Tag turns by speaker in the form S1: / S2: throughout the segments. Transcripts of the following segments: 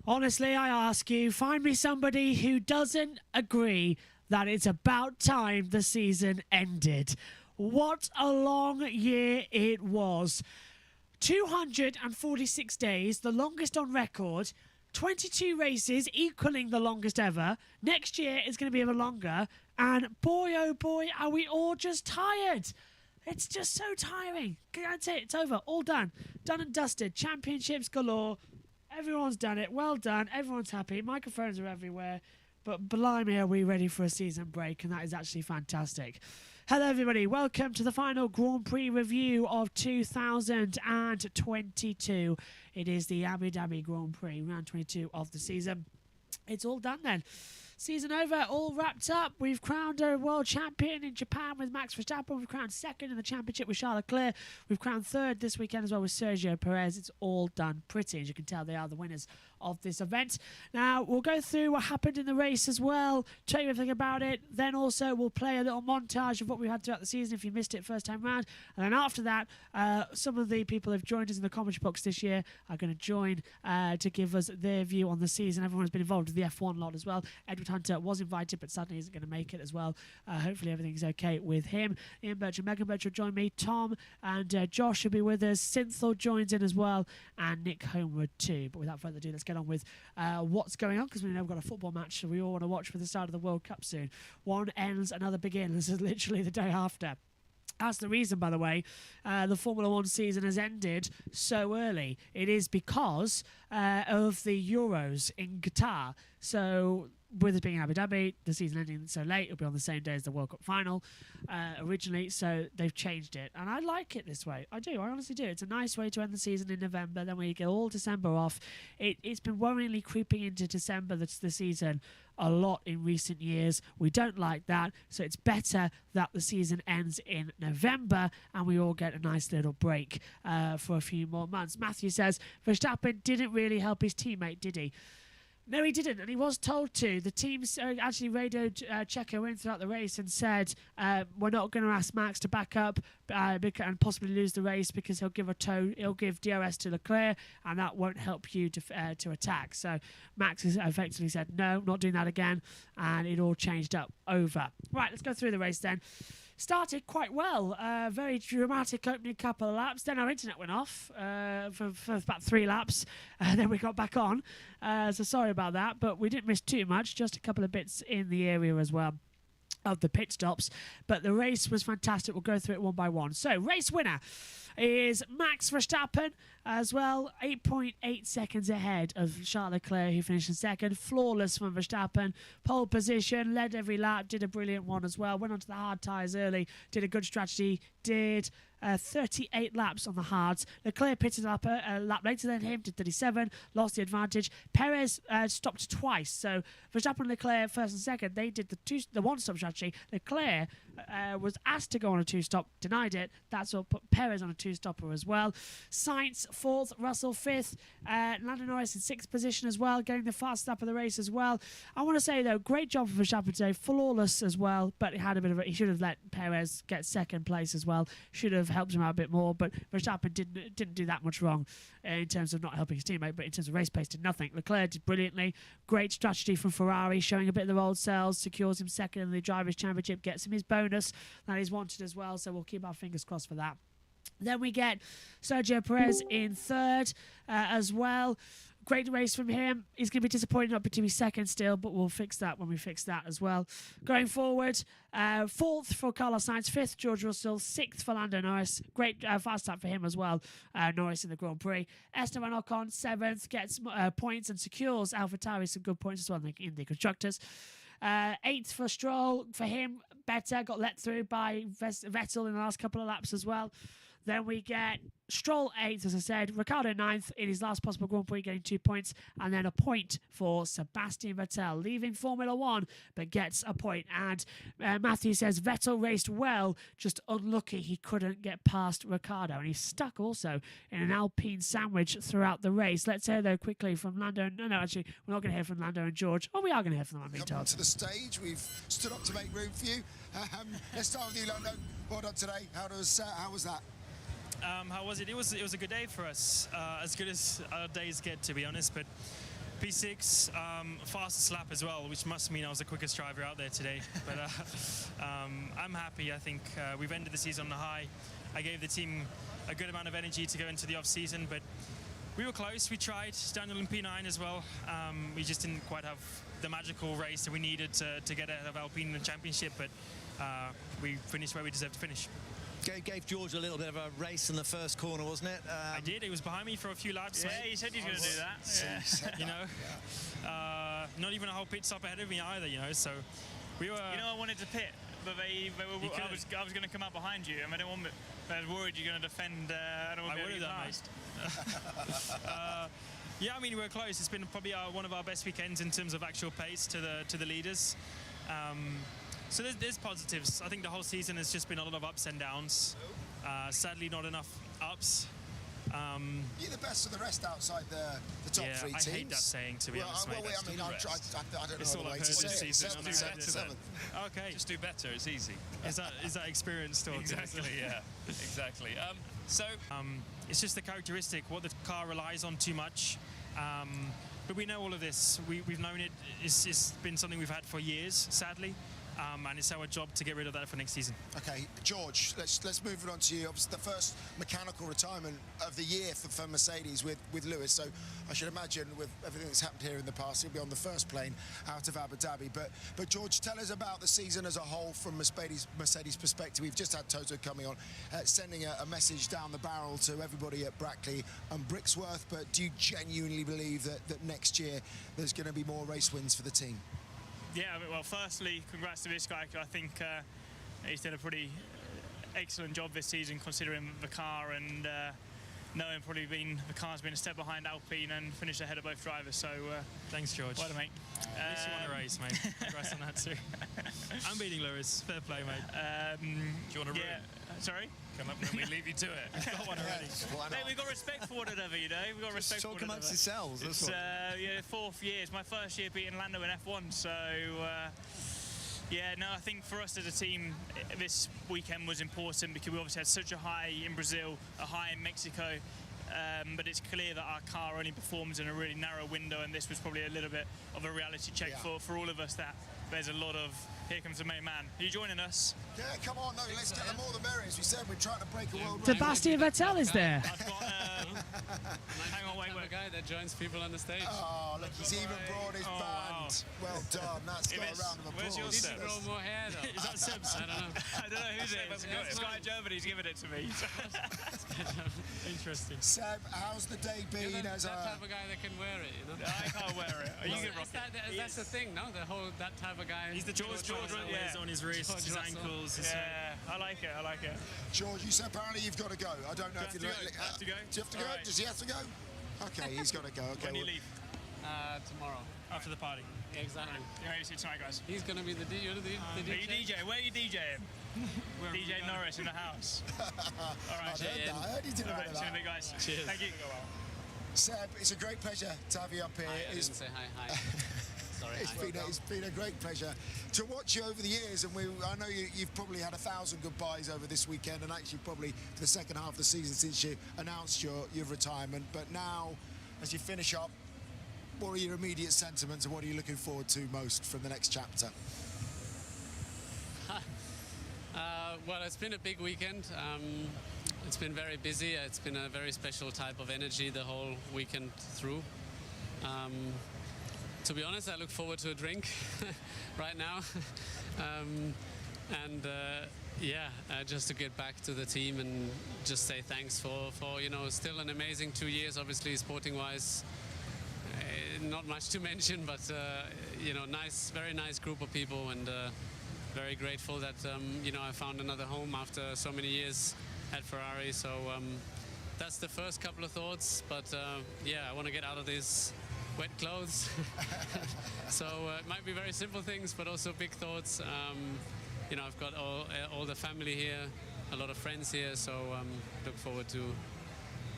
S1: Honestly, I ask you, find me somebody who doesn't agree that it's about time the season ended. What a long year it was. 246 days, the longest on record. 22 races, equaling the longest ever. Next year is going to be even longer. And boy, oh boy, are we all just tired. It's just so tiring. That's it. It's over. All done. Done and dusted. Championships galore. Everyone's done it. Well done. Everyone's happy. Microphones are everywhere. But blimey, are we ready for a season break? And that is actually fantastic. Hello, everybody. Welcome to the final Grand Prix review of 2022. It is the Abu Dhabi Grand Prix, round 22 of the season. It's all done then. Season over, all wrapped up. We've crowned a world champion in Japan with Max Verstappen. We've crowned second in the championship with Charles Leclerc. We've crowned third this weekend as well with Sergio Perez. It's all done pretty. As you can tell, they are the winners of this event. Now, we'll go through what happened in the race as well, tell you everything about it. Then also, we'll play a little montage of what we had throughout the season if you missed it first time round. And then after that, some of the people who have joined us in the commentary box this year are going to join to give us their view on the season. Everyone has been involved with the F1 lot as well. Edward Hunter was invited, but sadly isn't going to make it as well. Hopefully everything's okay with him. Ian Birch and Megan Birch will join me. Tom and Josh will be with us. Synthor joins in as well, and Nick Homewood too. But without further ado, let's get on with what's going on, because we know we've got a football match that we all want to watch for the start of the World Cup soon. One ends, another begins. This is literally the day after. That's the reason, by the way, the Formula One season has ended so early. It is because of the Euros in Qatar. So, with it being Abu Dhabi, the season ending so late, it'll be on the same day as the World Cup final originally, so they've changed it. And I like it this way. I do. I honestly do. It's a nice way to end the season in November. Then we get all December off. It's been worryingly creeping into December, the season, a lot in recent years. We don't like that, so it's better that the season ends in November and we all get a nice little break for a few more months. Matthew says, Verstappen didn't really help his teammate, did he? No, he didn't, and he was told to. The team actually radioed Checo in throughout the race and said, we're not going to ask Max to back up and possibly lose the race because he'll give DRS to Leclerc, and that won't help you to attack. So Max has effectively said, no, not doing that again, and it all changed up over. Right, let's go through the race then. Started quite well. Very dramatic opening couple of laps. Then our internet went off for about 3 laps. Then we got back on. So sorry about that. But we didn't miss too much. Just a couple of bits in the area as well of the pit stops. But the race was fantastic. We'll go through it one by one. So race winner is Max Verstappen as well, 8.8 seconds ahead of Charles Leclerc, who finished in second. Flawless from Verstappen, pole position, led every lap, did a brilliant one as well, went onto the hard tyres early, did a good strategy, did 38 laps on the hards. Leclerc pitted up a lap later than him, did 37, lost the advantage. Perez stopped twice, so Verstappen and Leclerc first and second, they did the one-stop strategy. Leclerc was asked to go on a two-stop, denied it. That's what put Perez on a two-stopper as well. Sainz fourth, Russell fifth, Lando Norris in sixth position as well, getting the fast lap of the race as well. I want to say though, great job for Verstappen today, flawless as well, but he should have let Perez get second place as well. Should have helped him out a bit more, but Verstappen didn't do that much wrong in terms of not helping his teammate, but in terms of race pace did nothing. Leclerc did brilliantly. Great strategy from Ferrari, showing a bit of their old selves, secures him second in the Drivers' Championship, gets him his bonus that he's wanted as well, so we'll keep our fingers crossed for that. Then we get Sergio Perez in third as well. Great race from him. He's going to be disappointed not to be second still, but we'll fix that when we fix that as well. Going forward, fourth for Carlos Sainz, fifth George Russell, sixth for Lando Norris. Great fast start for him as well, Norris in the Grand Prix. Esteban Ocon, seventh, gets points and secures AlphaTauri some good points as well in the Constructors. Eighth for Stroll, for him, better, got let through by Vettel in the last couple of laps as well. Then we get Stroll 8th, as I said. Ricciardo 9th in his last possible Grand Prix, getting 2 points. And then a point for Sebastian Vettel, leaving Formula 1, but gets a point. And Matthew says Vettel raced well, just unlucky he couldn't get past Ricciardo. And he's stuck also in an Alpine sandwich throughout the race. Let's hear, though, quickly from Lando. No, actually, we're not going to hear from Lando and George. Oh, we are going to hear from them, I'm being told.
S2: To the stage, we've stood up to make room for you. Let's start with you, Lando. Well done today. How was that?
S3: How was it? It was a good day for us, as good as our days get, to be honest. But P6, fastest lap as well, which must mean I was the quickest driver out there today. But I'm happy. I think we've ended the season on a high. I gave the team a good amount of energy to go into the off-season, but we were close. We tried. Daniel in P9 as well. We just didn't quite have the magical race that we needed to get ahead of Alpine in the championship, but we finished where we deserved to finish.
S4: Gave George a little bit of a race in the first corner, wasn't it?
S3: I did. He was behind me for a few laps.
S5: Yeah,
S3: mate.
S5: he said he was going to do that. Yeah.
S3: You know, not even a whole pit stop ahead of me either. You know, so we were.
S5: You know, I wanted to pit, but I was going to come up behind you, and I was worried you're going to defend. I don't want to be past.
S3: Yeah, I mean, we're close. It's been probably one of our best weekends in terms of actual pace to the leaders. So there's positives. I think the whole season has just been a lot of ups and downs. Sadly, not enough ups.
S2: You're the best of the rest outside the top three teams.
S3: I hate that saying, to be honest, mate.
S2: Well, I mean, I don't
S3: it's
S2: know
S3: all
S2: the way
S3: I've
S2: to
S3: heard
S2: say
S3: this
S2: it.
S3: season. Okay.
S6: Just do better. It's easy.
S3: Is that experience talking?
S6: Exactly. Yeah. Exactly.
S3: It's just the characteristic, what the car relies on too much. But we know all of this. We've known it. It's been something we've had for years, sadly. And it's our job to get rid of that for next season.
S2: Okay, George, let's move it on to you. Obviously, the first mechanical retirement of the year for Mercedes with Lewis. So I should imagine with everything that's happened here in the past, he'll be on the first plane out of Abu Dhabi. But George, tell us about the season as a whole from Mercedes' perspective. We've just had Toto coming on, sending a message down the barrel to everybody at Brackley and Brixworth. But do you genuinely believe that next year there's going to be more race wins for the team?
S5: Yeah, well, firstly, congrats to this guy. I think he's done a pretty excellent job this season, considering the car and knowing probably the car's been a step behind Alpine and finished ahead of both drivers. So
S3: thanks, George.
S5: Well done, mate.
S3: At least you won a race, mate. Congrats on that too. I'm beating Lewis. Fair play, mate.
S6: Do you want to room?
S5: Sorry?
S6: Come up and we leave you to it.
S3: I've got one already.
S5: Hey, we've got respect for one another, you know. We've got respect for one another.
S4: Talk amongst yourselves.
S5: It's 4th year. It's my first year beating Lando in F1, so yeah, no, I think for us as a team, this weekend was important because we obviously had such a high in Brazil, a high in Mexico. But it's clear that our car only performs in a really narrow window, and this was probably a little bit of a reality check for all of us that there's a lot of, here comes the main man. Are you joining us?
S2: Yeah, come on, no, let's get them all the merry. As we said, we're trying to break a world record.
S1: Sebastian Vettel is there.
S5: I've got, hang on, wait.
S7: A guy that joins people on the stage.
S2: Oh, look, he's even brought his band.
S5: Wow.
S2: Well done, that's got a round of applause.
S5: Where's your
S7: Need to grow more hair, though.
S5: Is that Seb's?
S7: I don't know.
S5: I don't know who's it. Sky Germany's given it to me.
S3: Interesting.
S2: Seb, how's the day been
S7: You're
S2: as
S7: that
S2: a...
S7: type of guy that can wear it, you know?
S5: I can't wear it. Are you going to rock it?
S7: That's the thing, no? That type of guy.
S3: He's the George
S5: yeah.
S3: on his wrists, his ankles.
S5: Yeah, I like it.
S2: George, you said apparently you've got to go. I don't know if you...
S5: Have to go?
S2: Do you have to go?
S5: Right.
S2: Does he have to go? Okay, he's got to go. Okay.
S5: When do you leave?
S7: Tomorrow.
S3: After the party.
S7: Yeah, exactly.
S5: You know, you see tonight, guys.
S7: He's gonna be the DJ. You're the
S5: Are you
S7: DJ.
S5: DJing? Where are you DJing? DJ Norris in the house. All right.
S2: I heard he did a
S5: All
S2: bit
S5: right,
S2: of
S5: see you in a
S2: that.
S5: bit, guys.
S3: Cheers.
S5: Thank you.
S2: Seb, it's a great pleasure to have you up here.
S7: I didn't say hi. Sorry.
S2: It's been a great pleasure to watch you over the years, and I know you've probably had 1,000 goodbyes over this weekend, and actually probably for the second half of the season since you announced your retirement. But now, as you finish up, what are your immediate sentiments, and what are you looking forward to most from the next chapter?
S7: Well, it's been a big weekend. It's been very busy. It's been a very special type of energy the whole weekend through. To be honest, I look forward to a drink right now. Just to get back to the team and just say thanks for still an amazing 2 years, obviously sporting-wise. Not much to mention, but very nice group of people, and very grateful that I found another home after so many years at Ferrari. So that's the first couple of thoughts, but I want to get out of these wet clothes. So it might be very simple things, but also big thoughts. I've got all the family here, a lot of friends here, so look forward to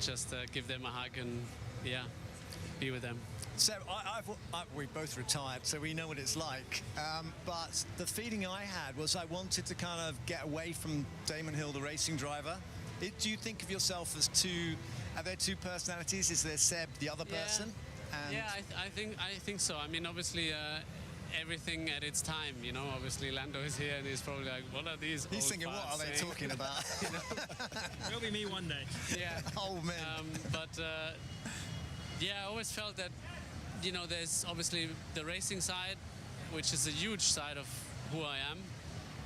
S7: just give them a hug and be with them.
S4: So we both retired, so we know what it's like. But the feeling I had was I wanted to kind of get away from Damon Hill, the racing driver. Do you think of yourself as are there two personalities? Is there Seb, the other person? And
S7: I think so. I mean, obviously, everything at its time. You know, obviously Lando is here and he's probably like, "What are these?"
S4: he's
S7: old
S4: thinking, what are
S7: farts
S4: they
S7: saying?"
S4: talking about?
S3: It'll be me one day.
S7: Yeah.
S4: Old men.
S7: Yeah, I always felt that, you know, there's obviously the racing side, which is a huge side of who I am,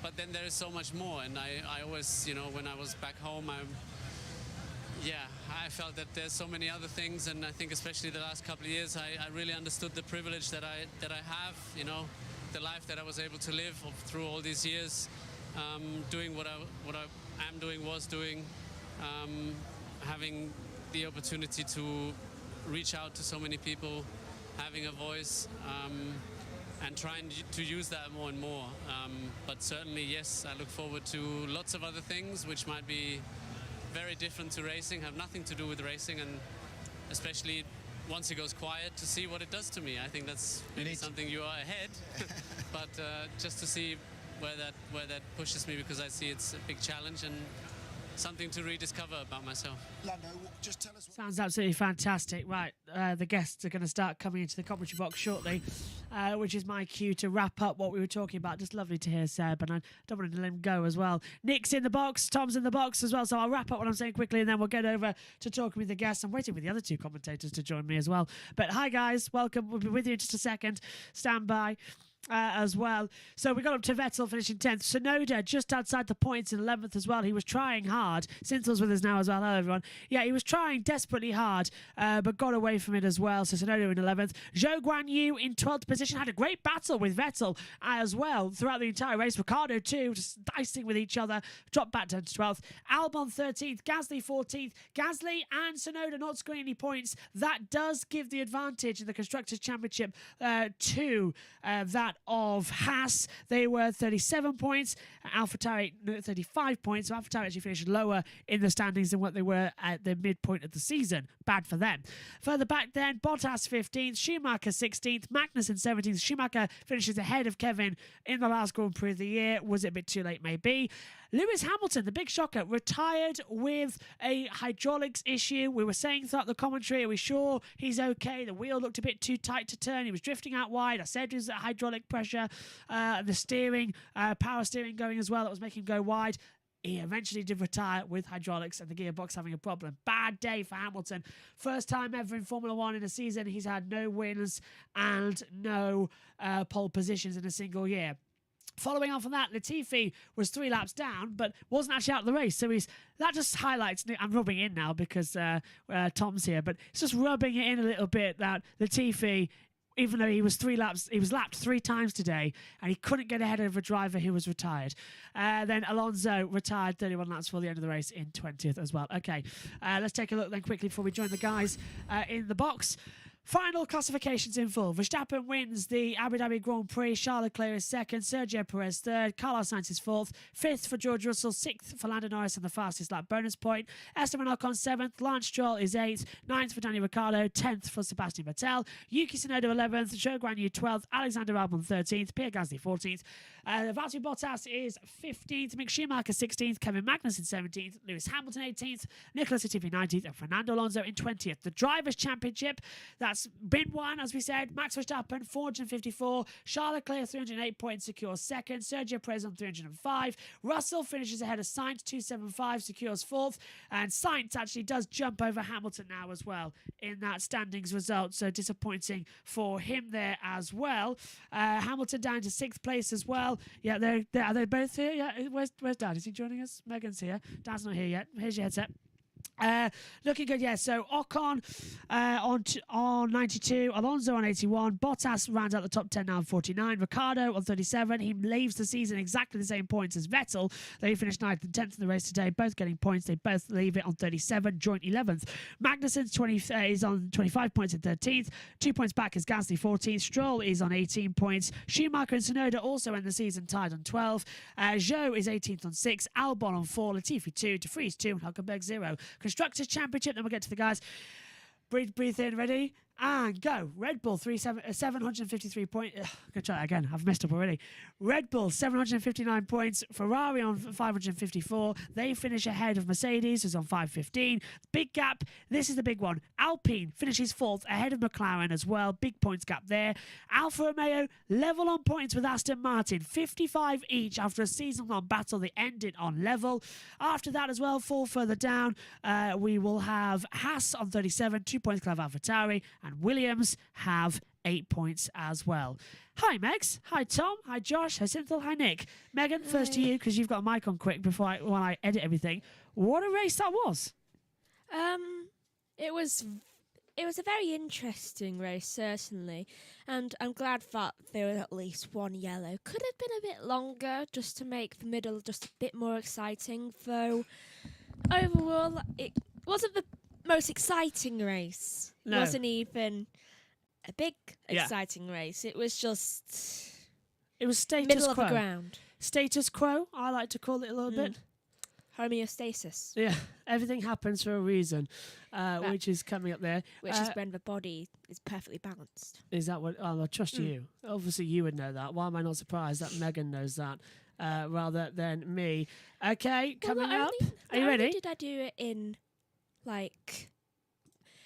S7: but then there is so much more. And I always, you know, when I was back home, I felt that there's so many other things, and I think especially the last couple of years, I really understood the privilege that I have, you know, the life that I was able to live through all these years, doing what I am doing, was doing, having the opportunity to reach out to so many people, having a voice, and trying to use that more and more. But certainly, yes, I look forward to lots of other things which might be very different to racing, have nothing to do with racing, and especially once it goes quiet, to see what it does to me. I think that's maybe something you are ahead, but just to see where that pushes me, because I see it's a big challenge and something to rediscover about myself.
S2: Lando, just tell us.
S1: Sounds absolutely fantastic. Right, the guests are going to start coming into the commentary box shortly, which is my cue to wrap up what we were talking about. Just lovely to hear Seb, and I don't want to let him go as well. Nick's in the box, Tom's in the box as well, so I'll wrap up what I'm saying quickly, and then we'll get over to talking with the guests. I'm waiting for the other two commentators to join me as well. But hi, guys. Welcome. We'll be with you in just a second. Stand by. As well. So we got up to Vettel finishing 10th. Tsunoda just outside the points in 11th as well. He was trying hard. Sinthel's with us now as well. Hello, everyone. Yeah, he was trying desperately hard, but got away from it as well. So Tsunoda in 11th. Zhou Guanyu in 12th position. Had a great battle with Vettel as well throughout the entire race. Ricciardo too, just dicing with each other. Dropped back down to 12th. Albon 13th. Gasly 14th. Gasly and Tsunoda not scoring any points. That does give the advantage in the Constructors' Championship to that of Haas. They were 37 points, AlphaTauri 35 points. So AlphaTauri actually finished lower in the standings than what they were at the midpoint of the season. Bad for them. Further back then, Bottas 15th, Schumacher 16th, Magnussen 17th. Schumacher finishes ahead of Kevin in the last Grand Prix of the year. Was it a bit too late? Maybe. Lewis Hamilton, the big shocker, retired with a hydraulics issue. We were saying throughout the commentary, are we sure he's okay? The wheel looked a bit too tight to turn. He was drifting out wide. I said it was hydraulic pressure. The steering, power steering going as well. That was making him go wide. He eventually did retire with hydraulics and the gearbox having a problem. Bad day for Hamilton. First time ever in Formula One in a season. He's had no wins and no pole positions in a single year. Following on from that, Latifi was 3 laps down, but wasn't actually out of the race. So that just highlights. I'm rubbing in now because Tom's here, but it's just rubbing it in a little bit that Latifi, even though he was lapped 3 times today, and he couldn't get ahead of a driver who was retired. Then Alonso retired 31 laps before the end of the race in 20th as well. Okay, let's take a look then quickly before we join the guys in the box. Final classifications in full. Verstappen wins the Abu Dhabi Grand Prix. Charles Leclerc is second. Sergio Perez third. Carlos Sainz is fourth. Fifth for George Russell. Sixth for Lando Norris and the fastest lap bonus point. Esteban Ocon seventh. Lance Stroll is eighth. Ninth for Daniel Ricciardo. 10th for Sebastian Vettel. Yuki Tsunoda 11th. Zhou Guanyu 12th. Alexander Albon 13th. Pierre Gasly 14th. Valtteri Bottas is 15th. Mick Schumacher 16th. Kevin Magnussen 17th. Lewis Hamilton 18th. Nicholas Latifi 19th. And Fernando Alonso in 20th. The Drivers' Championship, that's been won, as we said. Max Verstappen 454. Charles Leclerc 308 points, secures second. Sergio Perez on 305. Russell finishes ahead of Sainz 275, secures fourth. And Sainz actually does jump over Hamilton now as well in that standings result. So disappointing for him there as well. Hamilton down to 6th place as well. Yeah, are they both here? Yeah, where's Dad? Is he joining us? Megan's here. Dad's not here yet. Here's your headset. Looking good, yeah. So Ocon on 92, Alonso on 81, Bottas rounds out the top 10 now on 49, Ricciardo on 37. He leaves the season exactly the same points as Vettel. They finished 9th and 10th in the race today, both getting points. They both leave it on 37, joint 11th. Magnussen is on 25 points in 13th. 2 points back is Gasly 14th. Stroll is on 18 points. Schumacher and Tsunoda also end the season tied on 12. Zhou is 18th on 6, Albon on 4, Latifi 2, De Vries 2, and Hülkenberg 0. Constructors' Championship, then we'll get to the guys. Breathe in, ready? And go. Red Bull 753 points. I'm going to try that again. I've messed up already. Red Bull 759 points. Ferrari on 554. They finish ahead of Mercedes, who's on 515. Big gap. This is the big one. Alpine finishes fourth ahead of McLaren as well. Big points gap there. Alfa Romeo level on points with Aston Martin. 55 each after a season-long battle. They ended on level. After that as well, 4 further down, we will have Haas on 37. 2 points clear of AlphaTauri. And Williams have 8 points as well. Hi, Megs. Hi, Tom. Hi, Josh. Hi, Cynthia. Hi, Nick. Megan, first to you, because you've got a mic on quick while I edit everything. What a race that was.
S8: It was a very interesting race, certainly, and I'm glad that there was at least one yellow. Could have been a bit longer just to make the middle just a bit more exciting, though overall it wasn't the most exciting race.
S1: No.
S8: It wasn't even a big exciting race. It was just
S1: It was status
S8: middle
S1: quo.
S8: of the ground.
S1: Status quo, I like to call it a little bit.
S8: Homeostasis.
S1: Yeah, everything happens for a reason, which is coming up there.
S8: Which is when the body is perfectly balanced.
S1: Is that what? Oh, I trust you. Obviously, you would know that. Why am I not surprised that Megan knows that rather than me? Okay, coming up. Are you ready?
S8: Did I do it in, like,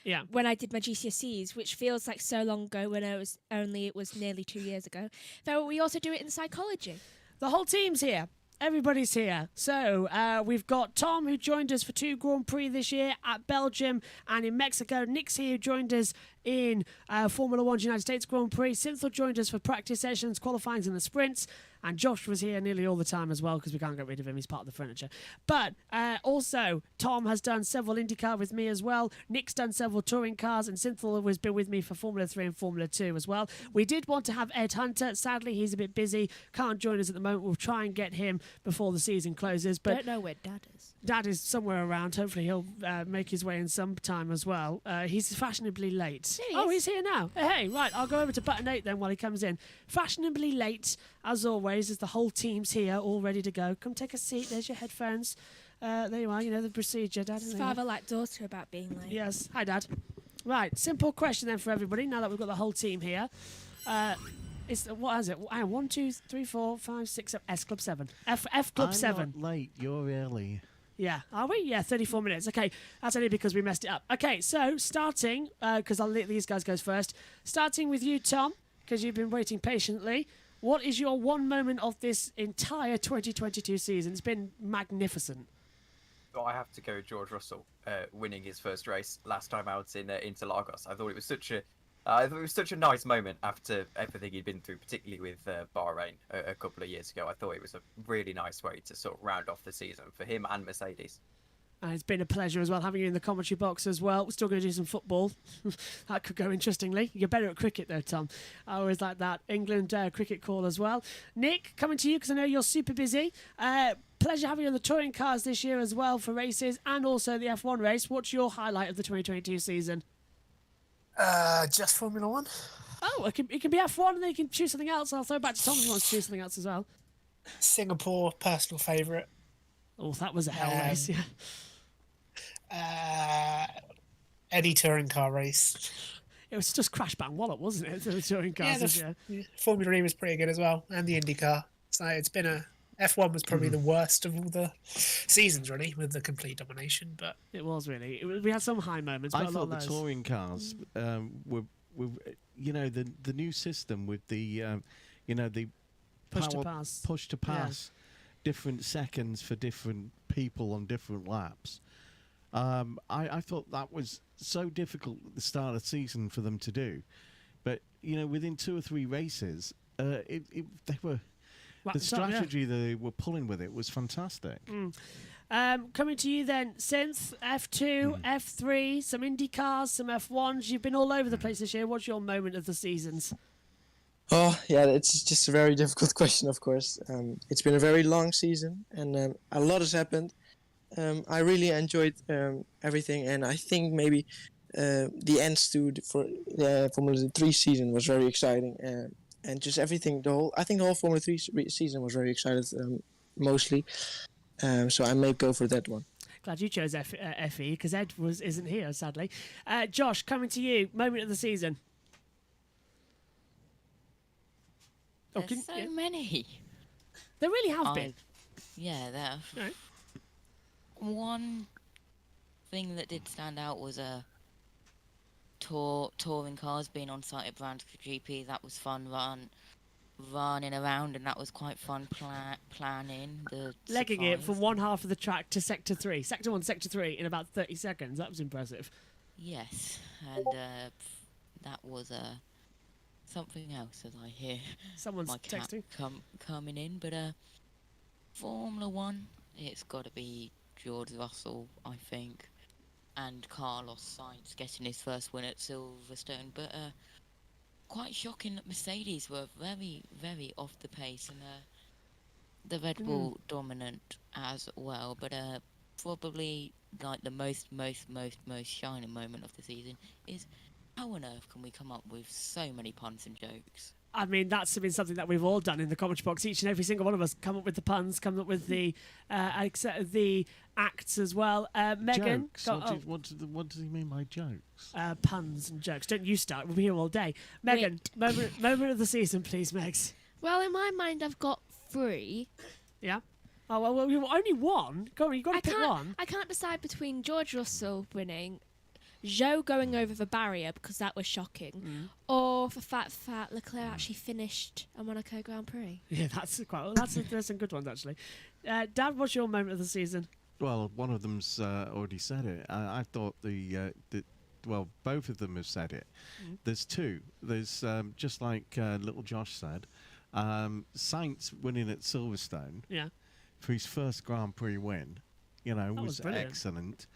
S1: Yeah.
S8: when I did my GCSEs, which feels like so long ago when it was nearly 2 years ago. Though we also do it in psychology.
S1: The whole team's here. Everybody's here. So we've got Tom, who joined us for 2 Grand Prix this year at Belgium and in Mexico. Nick's here, who joined us in Formula One's United States Grand Prix. Cynthia joined us for practice sessions, qualifying and the sprints. And Josh was here nearly all the time as well because we can't get rid of him. He's part of the furniture. But also, Tom has done several IndyCar with me as well. Nick's done several touring cars. And Cynthia has been with me for Formula 3 and Formula 2 as well. We did want to have Ed Hunter. Sadly, he's a bit busy. Can't join us at the moment. We'll try and get him before the season closes. But
S8: Don't know where Dad is.
S1: Dad is somewhere around. Hopefully, he'll make his way in some time as well. He's fashionably late.
S8: There he is.
S1: He's here now. Hey, right. I'll go over to button 8 then while he comes in. Fashionably late, as always, as the whole team's here, all ready to go. Come take a seat. There's your headphones. There you are. You know the procedure, Dad.
S8: It's father like daughter about being late.
S1: Yes. Hi, Dad. Right. Simple question then for everybody. Now that we've got the whole team here. What is it? 1, 2, 3, 4, 5, 6, 7. S Club 7. F Club 7.
S9: I'm not late. You're early.
S1: Yeah. Are we? Yeah, 34 minutes. Okay. That's only because we messed it up. Okay, so starting, because I'll let these guys go first. Starting with you, Tom, because you've been waiting patiently. What is your one moment of this entire 2022 season? It's been magnificent.
S10: Well, I have to go George Russell winning his first race last time out in Interlagos. I thought it was such a nice moment after everything he'd been through, particularly with Bahrain a couple of years ago. I thought it was a really nice way to sort of round off the season for him and Mercedes.
S1: And it's been a pleasure as well having you in the commentary box as well. We're still going to do some football. That could go interestingly. You're better at cricket though, Tom. I always like that. England cricket call as well. Nick, coming to you because I know you're super busy. Pleasure having you on the touring cars this year as well for races and also the F1 race. What's your highlight of the 2022 season?
S11: Just Formula 1.
S1: Oh, it can be F1 and then you can choose something else. I'll throw it back to Tom if he wants to choose something else as well.
S11: Singapore, personal favourite.
S1: Oh, that was a hell race, yeah.
S11: Any touring car race.
S1: It was just crash bang wallop, wasn't it? The touring cars this year.
S11: Formula E was pretty good as well, and the IndyCar. So it's been F1 was probably the worst of all the seasons, really, with the complete domination. But
S1: it was really. We had some high moments. But
S9: I thought the touring cars were the new system with the the
S1: push to pass,
S9: different seconds for different people on different laps. I thought that was so difficult at the start of the season for them to do, but within 2 or 3 races, they were. The strategy they were pulling with it was fantastic.
S1: Coming to you then, Synth, F2, F3, some Indy cars, some F1s. You've been all over the place this year. What's your moment of the seasons?
S12: Oh, yeah, it's just a very difficult question, of course. It's been a very long season, and a lot has happened. I really enjoyed everything, and I think maybe the ends for the Formula 3 season was very exciting. And just everything, I think the whole Formula 3 season was very excited, mostly. So I may go for that one.
S1: Glad you chose FE because Ed isn't here, sadly. Josh, coming to you. Moment of the season.
S13: There's so many.
S1: There really have been.
S13: Yeah, there.
S1: Right.
S13: One thing that did stand out was touring cars being on site at Brands GP. That was fun. Running around, and that was quite fun. Planning the
S1: Legging it
S13: supplies.
S1: from one half of the track to sector 3, sector 1, sector 3 in about 30 seconds. That was impressive.
S13: Yes, and that was something else as I hear.
S1: Someone's
S13: my cat
S1: texting.
S13: Coming in, but Formula One, it's got to be George Russell, I think, and Carlos Sainz getting his first win at Silverstone. But quite shocking that Mercedes were very, very off the pace, and the Red Bull dominant as well. But probably like the most shining moment of the season is how on earth can we come up with so many puns and jokes?
S1: I mean, that's been something that we've all done in the commentary box. Each and every single one of us come up with the puns, come up with the acts as well. Megan,
S9: Jokes. What does he mean by jokes?
S1: Puns and jokes. Don't you start? We'll be here all day. Megan, moment of the season, please, Megs.
S8: Well, in my mind, I've got 3.
S1: Yeah. Oh well, only one. Go on, you got to pick one.
S8: I can't decide between George Russell winning, Zhou going over the barrier because that was shocking, or the fact that Leclerc actually finished a Monaco Grand Prix.
S1: Yeah, there's some good ones actually. Dad, what's your moment of the season?
S9: Well, one of them's already said it. I thought both of them have said it. There's two. There's just like little Josh said, Sainz winning at Silverstone.
S1: Yeah.
S9: For his first Grand Prix win, was excellent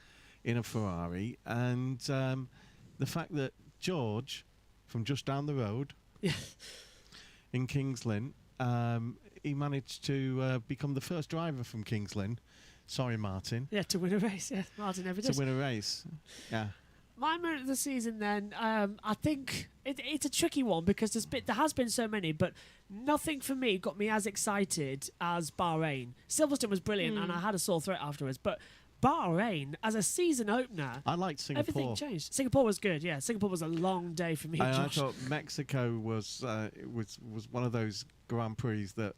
S9: in a Ferrari, and the fact that George, from just down the road, in Kings Lynn, he managed to become the first driver from Kings Lynn. Sorry, Martin.
S1: Yeah, to win a race. Yeah, Martin never does.
S9: To win a race. Yeah.
S1: My moment of the season, then, I think it's a tricky one because there has been so many, but nothing for me got me as excited as Bahrain. Silverstone was brilliant, and I had a sore throat afterwards, but Bahrain as a season opener,
S9: I liked Singapore.
S1: Everything changed. Singapore was good. Yeah, Singapore was a long day for me.
S9: I thought Mexico was one of those Grand Prix that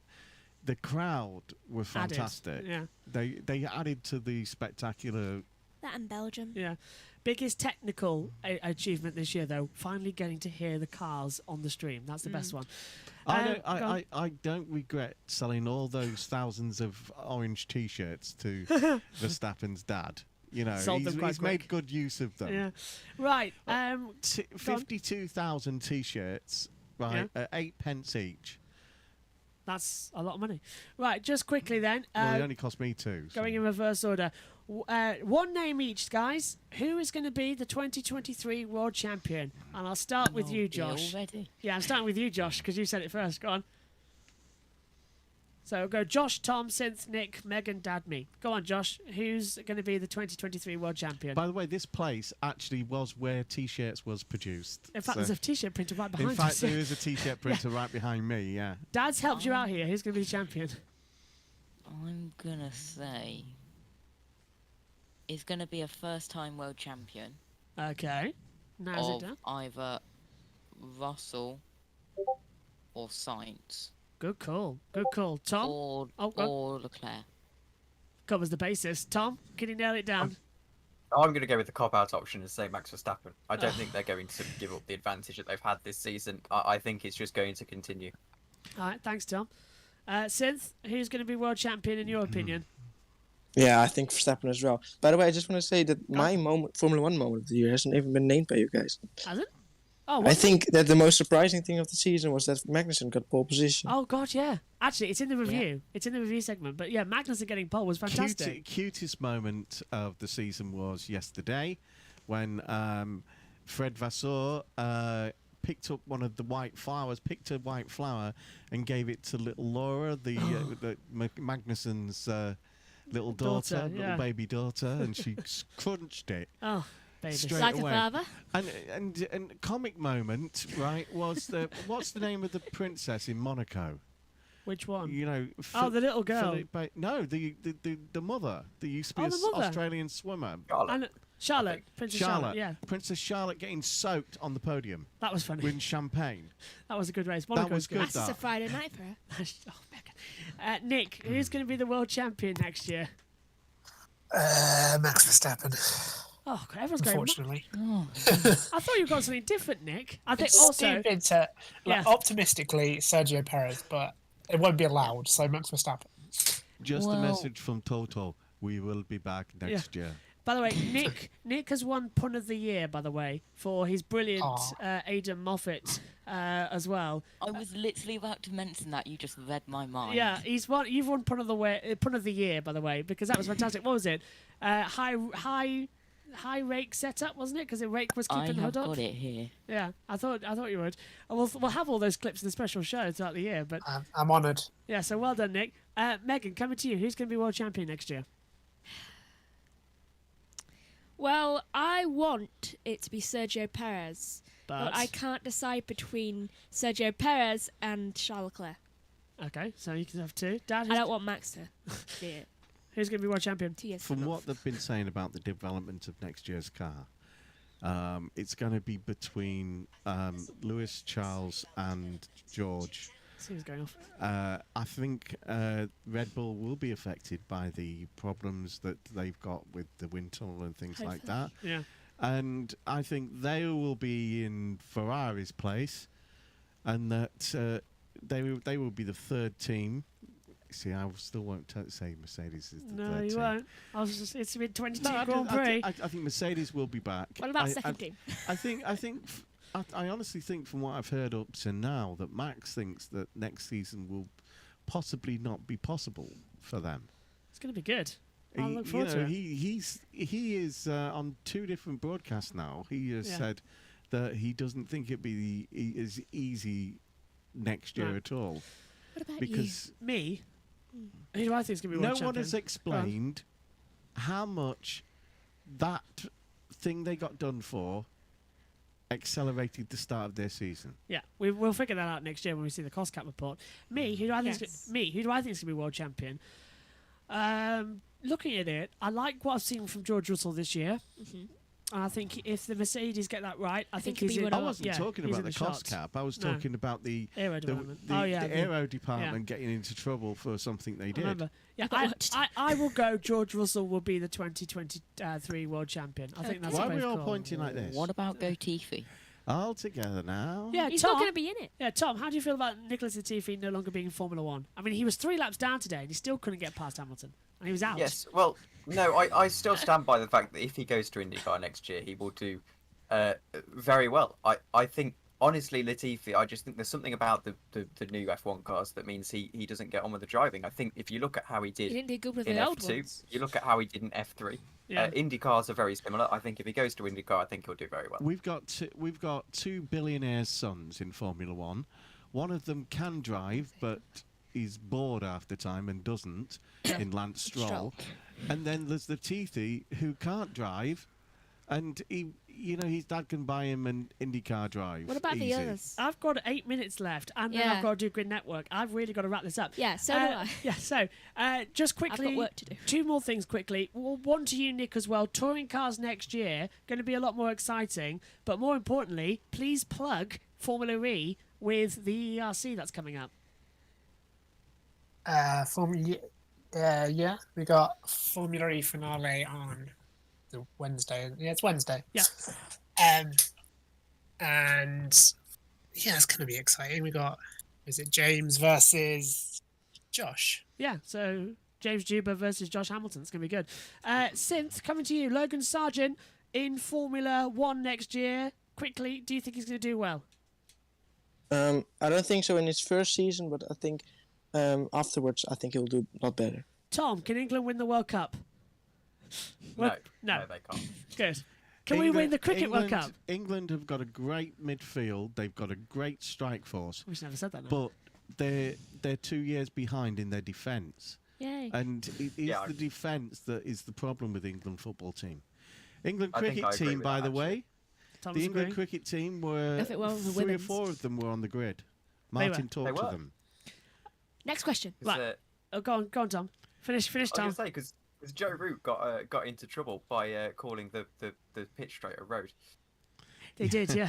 S9: the crowd were fantastic.
S1: Yeah,
S9: they added to the spectacular.
S8: That and Belgium.
S1: Yeah. Biggest technical achievement this year, though, finally getting to hear the cars on the stream. That's the best one.
S9: I don't regret selling all those thousands of orange T-shirts to Verstappen's dad. He's made good use of them.
S1: Yeah. Right.
S9: 52,000 T-shirts, right, at 8 pence each.
S1: That's a lot of money. Right, just quickly then.
S9: Well, it only cost me 2.
S1: Going in reverse order. One name each, guys. Who is going to be the 2023 World Champion? And I'll start with you, Josh.
S13: Already?
S1: Yeah, I'm starting with you, Josh, because you said it first. Go on. So we'll go Josh, Tom, Synth, Nick, Megan, Dad, me. Go on, Josh. Who's going to be the 2023 World Champion?
S9: By the way, this place actually was where T-shirts was produced.
S1: In fact, there's a T-shirt printer right behind us.
S9: In fact, there is a T-shirt printer right behind me, yeah.
S1: Dad's helped you out here. Who's going to be the champion?
S13: I'm going to say it's going to be a first-time world champion.
S1: Okay. Now's it down.
S13: Either Russell or Sainz.
S1: Good call. Good call. Tom?
S13: Or Leclerc.
S1: Covers the basis. Tom, can you nail it down?
S10: I'm going to go with the cop-out option and say Max Verstappen. I don't think they're going to give up the advantage that they've had this season. I think it's just going to continue.
S1: All right, thanks, Tom. Synth, who's going to be world champion in your opinion?
S12: Yeah, I think Verstappen as well. By the way, I just want to say that my Formula 1 moment of the year hasn't even been named by you guys.
S1: Has it? Oh,
S12: I think that the most surprising thing of the season was that Magnussen got pole position.
S1: Oh, God, yeah. Actually, it's in the review. Yeah. It's in the review segment. But, yeah, Magnussen getting pole was fantastic.
S9: Cutest moment of the season was yesterday when Fred Vasseur picked up one of the white flowers, picked a white flower and gave it to little Laura, the Magnussen's little daughter, little baby daughter, and she crunched it.
S1: Oh. Baby.
S9: Straight
S8: like
S9: away.
S8: a father.
S9: And comic moment, right, was what's the name of the princess in Monaco?
S1: Which one?
S9: You know.
S1: Oh, the little girl.
S9: No, the mother. That used to be
S1: Oh, the mother.
S9: Australian swimmer.
S1: Charlotte, Princess Charlotte, yeah.
S9: Princess Charlotte getting soaked on the podium.
S1: That was funny.
S9: With champagne.
S1: That was a good race.
S9: That was good.
S8: That's just a Friday night for her.
S1: Oh, Megan. Nick, who's going to be the world champion next year?
S11: Max Verstappen.
S1: Oh, God, everyone's going.
S11: Unfortunately.
S1: I thought you got something different, Nick. I think
S11: It's
S1: also.
S11: stupid to, optimistically, Sergio Perez, but it won't be allowed, so Max Verstappen.
S9: Just a message from Toto. We will be back next year.
S1: By the way, Nick has won Pun of the Year, by the way, for his brilliant Aidan Moffat as well.
S13: I was literally about to mention that. You just read my mind.
S1: Yeah, you've won Pun of the Year, by the way, because that was fantastic. What was it? High rake setup, wasn't it? Because the rake was keeping the hood up.
S13: I have got it here.
S1: Yeah, I thought you would. We'll have all those clips in the special show throughout the year. But
S11: I'm honoured.
S1: Yeah, so well done, Nick. Megan, coming to you. Who's going to be world champion next year?
S8: Well, I want it to be Sergio Perez, but I can't decide between Sergio Perez and Charles Leclerc.
S1: Okay, so you can have two. Dad,
S8: I don't want Max to do it.
S1: Who's going to be world champion?
S8: 2 years
S9: From what they've been saying about the development of next year's car, it's going to be between Lewis, Charles, and George.
S1: See who's going off.
S9: I think Red Bull will be affected by the problems that they've got with the wind tunnel and things like that.
S1: Yeah.
S9: And I think they will be in Ferrari's place, and that they will be the third team. See, I still won't say Mercedes is the third team.
S1: No, you won't. It's been 22
S9: No,
S1: Grand Prix.
S9: I think Mercedes will be back.
S8: What about second team?
S9: I honestly think, from what I've heard up to now, that Max thinks that next season will possibly not be possible for them.
S1: It's going to be good. I look forward to it.
S9: He is on two different broadcasts now. He has said that he doesn't think it'd be as easy next year at all.
S8: What about
S1: because you? Me? Who do I think is going to be world champion?
S9: No one has explained how much that thing they got done for accelerated the start of their season.
S1: Yeah, we'll figure that out next year when we see the cost cap report. Who do I think is going to be world champion? Looking at it, I like what I've seen from George Russell this year. Mm-hmm. And I think if the Mercedes get that right, I think he's in.
S9: I wasn't talking about the cost cap. I was talking about the
S1: aero department.
S9: The aero department getting into trouble for something they did.
S1: Remember. Yeah, I will go. George Russell will be the 2023 world champion. I think that's
S9: why
S1: a
S9: are we all
S1: call.
S9: pointing like this?
S13: What about Latifi?
S9: All together now.
S1: Yeah,
S8: he's
S1: Tom,
S8: not going to be in it.
S1: Yeah, Tom, how do you feel about Nicholas Latifi no longer being in Formula One? I mean, he was 3 laps down today, and he still couldn't get past Hamilton, and he was out.
S10: Yes, well, no, I still stand by the fact that if he goes to IndyCar next year, he will do very well. I think, honestly, Latifi, I just think there's something about the new F1 cars that means he doesn't get on with the driving. I think if you look at how he did
S8: didn't do good with
S10: in
S8: the old
S10: F2,
S8: ones.
S10: you look at how he did in F3.
S1: Yeah.
S10: Indy cars are very similar. I think if he goes to IndyCar, I think he'll do very well.
S9: We've got two billionaires' sons in Formula One. One of them can drive, but is bored after time and doesn't. In Lance Stroll, and then there's the Latifi who can't drive, and his dad can buy him an IndyCar drive.
S8: What about
S9: easy.
S8: the others?
S1: I've got 8 minutes left, and then I've got to do Grid Network. I've really got to wrap this up.
S8: Yeah, so do I.
S1: Yeah, so just quickly,
S8: I've got work to do.
S1: 2 more things quickly. One to you, Nick, as well. Touring cars next year going to be a lot more exciting, but more importantly, please plug Formula E with the ERC that's coming up.
S11: We got Formula E finale on the Wednesday. Yeah, it's Wednesday.
S1: Yeah.
S11: And yeah, it's going to be exciting. We got, is it James versus Josh?
S1: Yeah, so James Juba versus Josh Hamilton. It's going to be good. Synth, coming to you. Logan Sargent in Formula 1 next year. Quickly, do you think he's going to do well?
S12: I don't think so in his first season, but I think afterwards, I think he'll do a lot better.
S1: Tom, can England win the World Cup?
S10: No,
S1: they
S10: can't.
S1: Good. Can we win the Cricket World Cup?
S9: England have got a great midfield. They've got a great strike force.
S1: We've never said that.
S9: But they're 2 years behind in their defence.
S8: Yay.
S9: And it is the defence that is the problem with England football team. England cricket team, by the way.
S1: Tom's
S9: The England
S1: agreeing.
S9: cricket team were
S8: Nothing wrong with the
S9: 3 or
S8: women's.
S9: 4 of them were on the grid.
S1: They
S9: Martin
S1: were.
S9: talked to
S10: were.
S9: them.
S8: Next question.
S1: Right. Go on, Tom. Finish,
S10: I was
S1: Tom.
S10: going to say, because Joe Root got into trouble by calling the pitch straight a road.
S1: He did, yeah.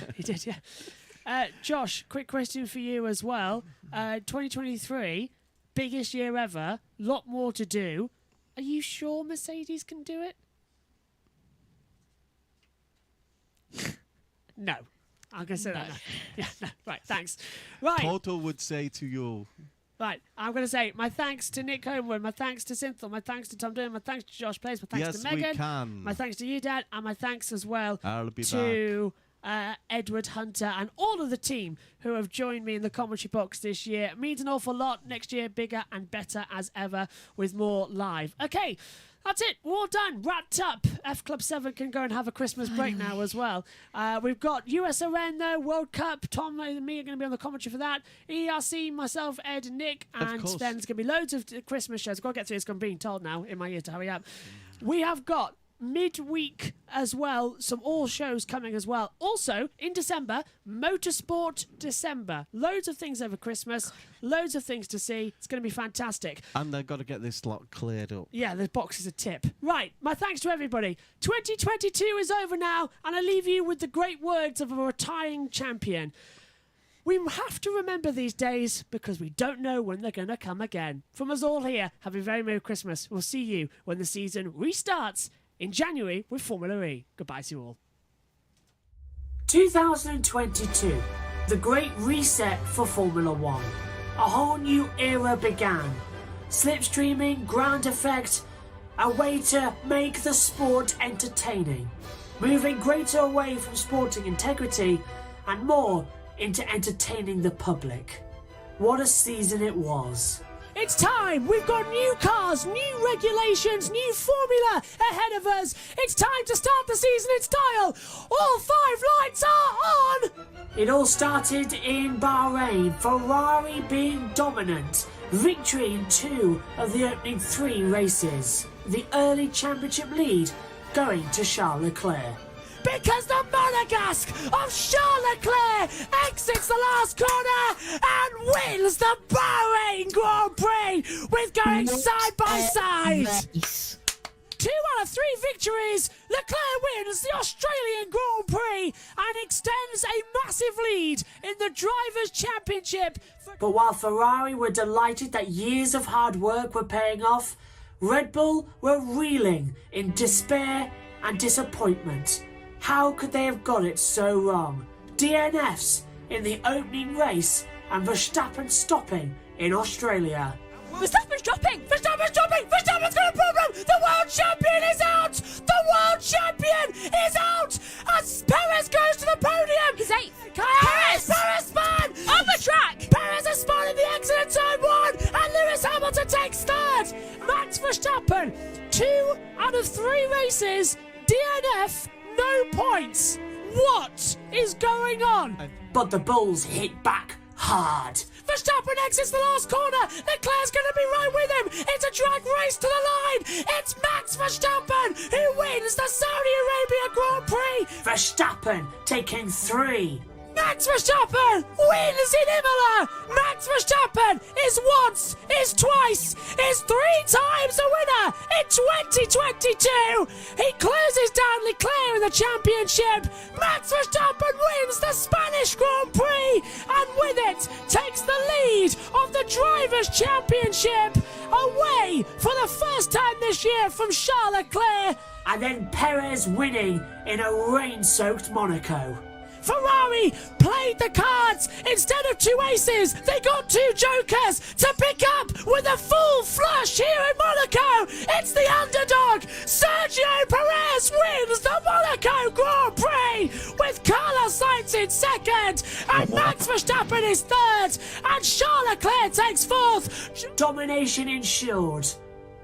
S1: Josh, quick question for you as well. 2023, biggest year ever, lot more to do. Are you sure Mercedes can do it? No. I'm going to say that now. Yeah, no. Right, thanks. Right.
S9: Toto would say to you.
S1: Right, I'm going to say my thanks to Nick Homewood, my thanks to Synthel, my thanks to Tom Dillon, my thanks to Josh Plays, my thanks to Megan,
S9: we can.
S1: my thanks to you, Dad, and my thanks as well
S9: I'll be
S1: to Edward Hunter and all of the team who have joined me in the commentary box this year. It means an awful lot. Next year, bigger and better as ever with more live. Okay. That's it. We're all done. Wrapped up. F Club 7 can go and have a Christmas break now as well. We've got USRN, though, World Cup. Tom and me are going to be on the commentary for that. ERC, myself, Ed, and Nick. And then there's going to be loads of Christmas shows. I've got to get through this. I'm being told now in my ear to hurry up. We have got midweek as well, some all shows coming as well. Also, in December, Motorsport December. Loads of things over Christmas, loads of things to see. It's going to be fantastic.
S9: And they've got to get this lot cleared up.
S1: Yeah, the box is a tip. Right, my thanks to everybody. 2022 is over now, and I leave you with the great words of a retiring champion. We have to remember these days because we don't know when they're going to come again. From us all here, have a very Merry Christmas. We'll see you when the season restarts in January with Formula E. Goodbye to you all. 2022, the great reset for Formula One. A whole new era began. Slipstreaming, ground effect, a way to make the sport entertaining. Moving greater away from sporting integrity and more into entertaining the public. What a season it was. It's time! We've got new cars, new regulations, new formula ahead of us. It's time to start the season in style. All 5 lights are on! It all started in Bahrain, Ferrari being dominant. Victory in 2 of the opening 3 races. The early championship lead going to Charles Leclerc. Because the Monegasque of Charles Leclerc exits the last corner and wins the Bahrain Grand Prix with going side by side. Nice. 2 out of 3 victories. Leclerc wins the Australian Grand Prix and extends a massive lead in the Drivers' Championship. But while Ferrari were delighted that years of hard work were paying off, Red Bull were reeling in despair and disappointment. How could they have got it so wrong? DNFs in the opening race and Verstappen stopping in Australia. Verstappen's dropping! Verstappen's dropping! Verstappen's got a problem! The world champion is out! The world champion is out! As Perez goes to the podium!
S8: He's 8th.
S1: Perez spun!
S8: On the track!
S1: Perez has spun in the exit turn 1 and Lewis Hamilton takes 3rd! Max Verstappen, 2 out of 3 races, DNF, no points. What is going on? But the Bulls hit back hard. Verstappen exits the last corner. Leclerc's going to be right with him. It's a drag race to the line. It's Max Verstappen who wins the Saudi Arabia Grand Prix. Verstappen taking 3. Max Verstappen wins in Imola! Max Verstappen is once, is twice, is 3 times a winner in 2022! He closes down Leclerc in the championship! Max Verstappen wins the Spanish Grand Prix and with it takes the lead of the Drivers' Championship away for the first time this year from Charles Leclerc and then Perez winning in a rain-soaked Monaco. Ferrari played the cards. Instead of 2 aces, they got 2 jokers to pick up with a full flush here in Monaco. It's the underdog. Sergio Perez wins the Monaco Grand Prix with Carlos Sainz in 2nd and Max Verstappen is 3rd and Charles Leclerc takes 4th. Domination ensured,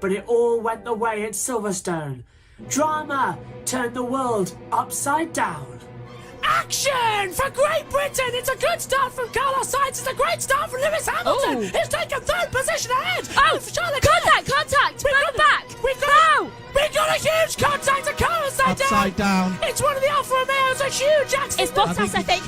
S1: but it all went the way at Silverstone. Drama turned the world upside down. Action for Great Britain! It's a good start from Carlos Sainz. It's a great start from Lewis Hamilton. He's taken 3rd position ahead.
S8: Contact! Welcome back!
S1: We've got a huge contact to Carlos Sainz.
S9: upside down.
S1: It's one of the Alfa Romeos, a huge accident.
S8: It's Bottas, I think.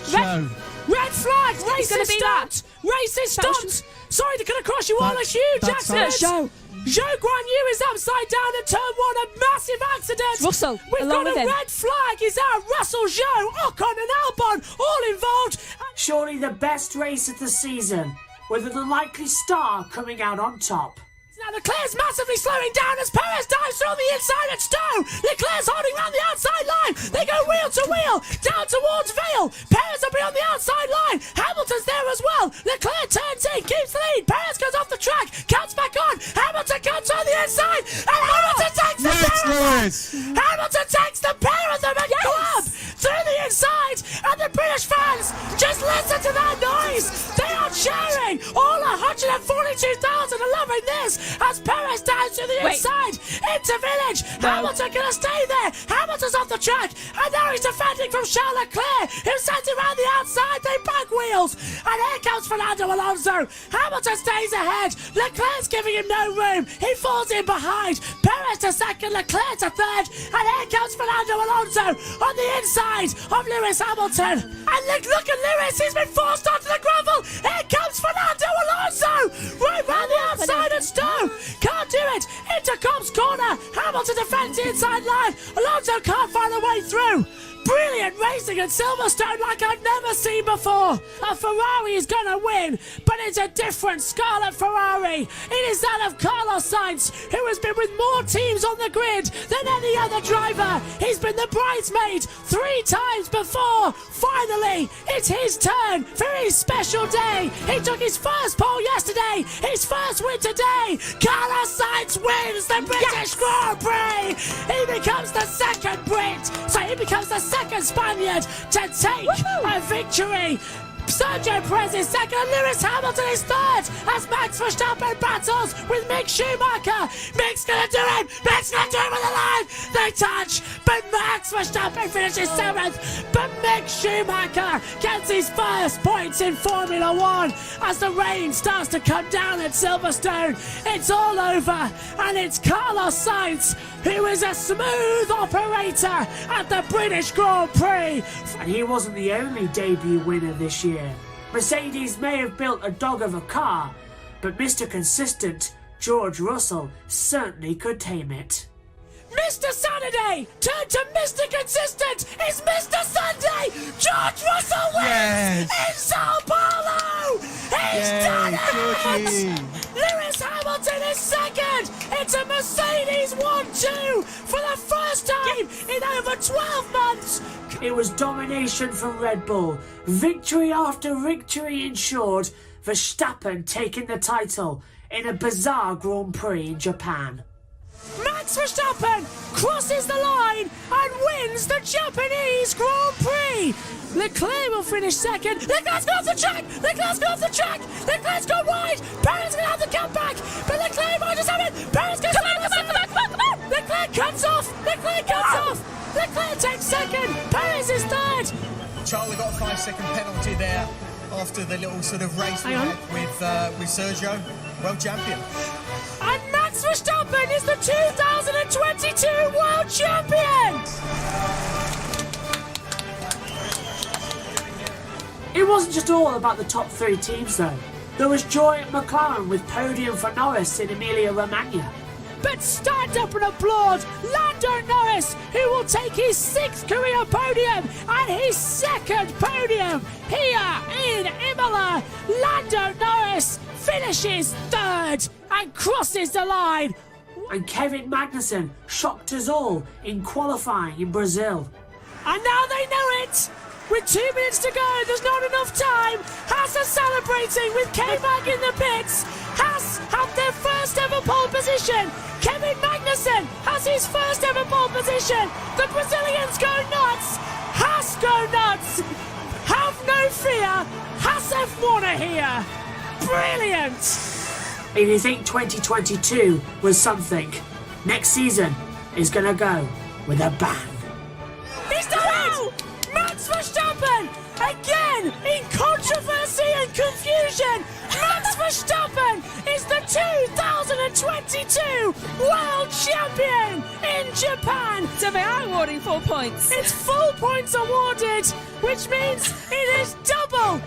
S1: Red flag, race
S8: gonna
S1: is
S8: be
S1: stopped. Race is stopped. Sorry to cut across you all, a huge
S9: that's
S1: accident. Zhou Guan Yu is upside down in turn 1, a massive accident.
S8: Russell,
S1: We've
S8: along
S1: got
S8: with
S1: a
S8: him.
S1: red flag. Is out Russell, Zhou, Ocon and Albon all involved. Surely the best race of the season, with an unlikely star coming out on top. Now Leclerc's massively slowing down as Perez dives through the inside at Stowe. Leclerc's holding around the outside line. They go wheel to wheel down towards Vale. Perez will be on the outside line. Hamilton's there as well. Leclerc turns in, keeps the lead. Perez goes off the track, counts back on. Hamilton comes on the inside, and Hamilton takes the pair of them. Hamilton takes the pair of them and club through the inside, and the British fans just listen to that noise. They are cheering. All 142,000 are loving this. As Perez dives to the inside into Village. Hamilton gonna stay there. Hamilton's off the track, and now he's defending from Charles Leclerc, who sends him around the outside. They back wheels, and here comes Fernando Alonso. Hamilton stays ahead. Leclerc's giving him no room. He falls in behind. Perez to second, Leclerc to third, and here comes Fernando Alonso on the inside of Lewis Hamilton. And look at Lewis. He's been forced onto the gravel. Here comes Fernando Alonso right round the outside and Stowe. Can't do it. Intercom's corner. Hamilton defends the inside line. Alonso can't find a way through. Brilliant racing at Silverstone like I've never seen before. A Ferrari is going to win, but it's a different Scarlet Ferrari. It is that of Carlos Sainz, who has been with more teams on the grid than any other driver. He's been the bridesmaid 3 times before. Finally, it's his turn for his special day. He took his first pole yesterday, his first win today. Carlos Sainz wins the British Grand Prix. He becomes the second Brit. So he becomes the second Spaniard to take a victory. Sergio Perez is second, Lewis Hamilton is third as Max Verstappen battles with Mick Schumacher. Mick's gonna do it! Mick's gonna do it with the line! They touch, but Max Verstappen finishes 7th. But Mick Schumacher gets his first points in Formula 1 as the rain starts to come down at Silverstone. It's all over, and it's Carlos Sainz who is a smooth operator at the British Grand Prix. And he wasn't the only debut winner this year. Mercedes may have built a dog of a car, but Mr. Consistent, George Russell, certainly could tame it. Mr. Saturday turned to Mr. Consistent. It's Mr. Sunday. George Russell wins in Sao Paulo. He's done it. Lewis Hamilton is second. It's a Mercedes 1-2 for the first time in over 12 months. It was domination from Red Bull. Victory after victory ensured. Verstappen taking the title in a bizarre Grand Prix in Japan. Max Verstappen crosses the line and wins the Japanese Grand Prix. Leclerc will finish second. Leclerc's gone off the track. Leclerc's gone off the track. Leclerc's gone wide. Perez going to have the comeback. But Leclerc might just have it. Perez goes come on. Leclerc cuts off. Leclerc cuts off. Leclerc takes second. Perez is third.
S4: Charlie got a 5-second penalty there after the little sort of race we had with Sergio. World champion.
S1: And Max Verstappen is the 2022 World Champion! It wasn't just all about the top 3 teams though. There was joy at McLaren with podium for Norris in Emilia-Romagna. But stand up and applaud Lando Norris, who will take his 6th career podium and his 2nd podium here in Imola. Lando Norris finishes 3rd and crosses the line. And Kevin Magnussen shocked us all in qualifying in Brazil. And now they know it! With 2 minutes to go, there's not enough time. Haas are celebrating with K-Mag in the pits. Haas have their first ever pole position. Kevin Magnussen has his first ever pole position. The Brazilians go nuts. Haas go nuts. Have no fear. Haas F1 are here. Brilliant. If you think 2022 was something, next season is going to go with a bang. He's done it! Max Verstappen! Again, in controversy and confusion, Max Verstappen is the 2022 World Champion in
S14: Japan.
S15: So they are awarding 4 points.
S14: It's full points awarded, which means it is double